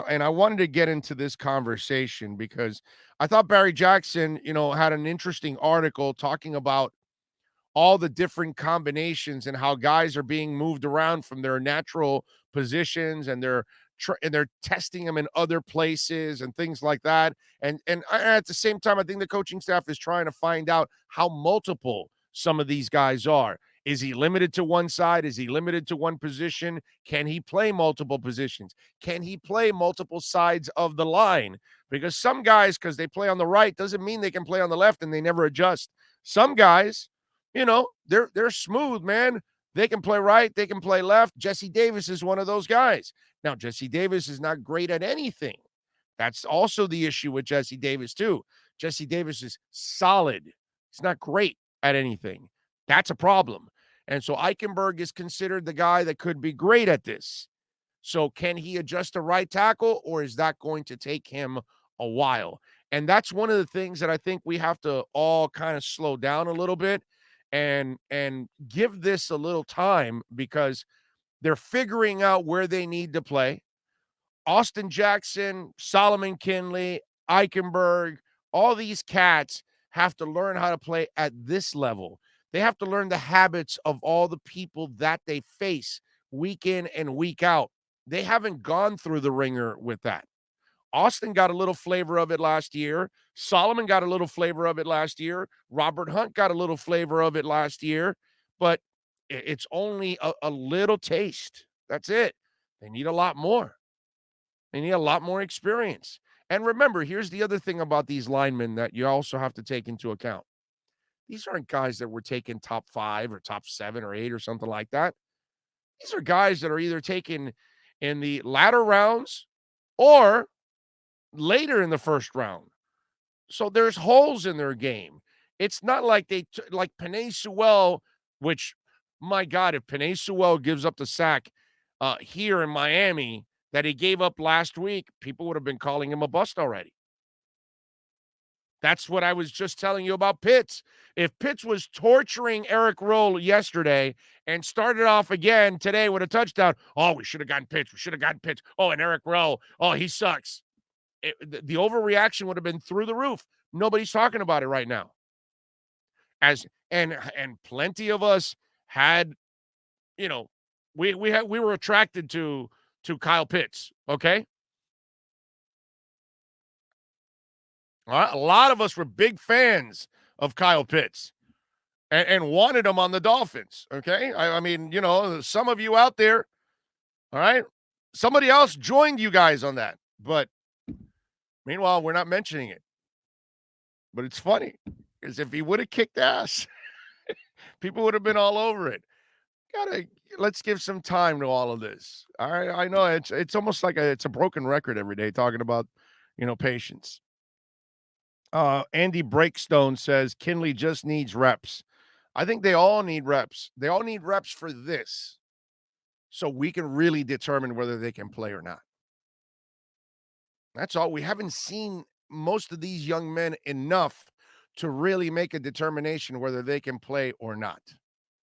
I wanted to get into this conversation because I thought Barry Jackson, had an interesting article talking about all the different combinations and how guys are being moved around from their natural positions, and they're testing them in other places and things like that. At the same time, I think the coaching staff is trying to find out how multiple some of these guys are. Is he limited to one side? Is he limited to one position? Can he play multiple positions? Can he play multiple sides of the line? Because some guys, because they play on the right, doesn't mean they can play on the left, and they never adjust. Some guys, they're smooth, man. They can play right, they can play left. Jesse Davis is one of those guys. Now, Jesse Davis is not great at anything. That's also the issue with Jesse Davis, too. Jesse Davis is solid. He's not great at anything. That's a problem. And so Eichenberg is considered the guy that could be great at this. So can he adjust to right tackle, or is that going to take him a while? And that's one of the things that I think we have to all kind of slow down a little bit and give this a little time, because they're figuring out where they need to play. Austin Jackson, Solomon Kinley, Eichenberg, all these cats have to learn how to play at this level. They have to learn the habits of all the people that they face week in and week out. They haven't gone through the ringer with that. Austin got a little flavor of it last year. Solomon got a little flavor of it last year. Robert Hunt got a little flavor of it last year. But it's only a little taste. That's it. They need a lot more. They need a lot more experience. And remember, here's the other thing about these linemen that you also have to take into account. These aren't guys that were taken top 5 or top 7 or 8 or something like that. These are guys that are either taken in the latter rounds or later in the first round. So there's holes in their game. It's not like like Penei Sewell, which, my God, if Penei Sewell gives up the sack here in Miami that he gave up last week, people would have been calling him a bust already. That's what I was just telling you about Pitts. If Pitts was torturing Eric Rowe yesterday and started off again today with a touchdown, oh, we should have gotten Pitts. We should have gotten Pitts. Oh, and Eric Rowe, oh, he sucks. The overreaction would have been through the roof. Nobody's talking about it right now. And plenty of us had, we were attracted to Kyle Pitts, okay? All right? A lot of us were big fans of Kyle Pitts and wanted him on the Dolphins, okay? I mean, some of you out there, all right? Somebody else joined you guys on that, but meanwhile, we're not mentioning it. But it's funny, because if he would have kicked ass, people would have been all over it. Let's give some time to all of this. All right, I know it's almost like it's a broken record every day talking about, patience. Andy Breakstone says Kinley just needs reps. I think they all need reps. They all need reps for this, so we can really determine whether they can play or not. That's all. We haven't seen most of these young men enough to really make a determination whether they can play or not.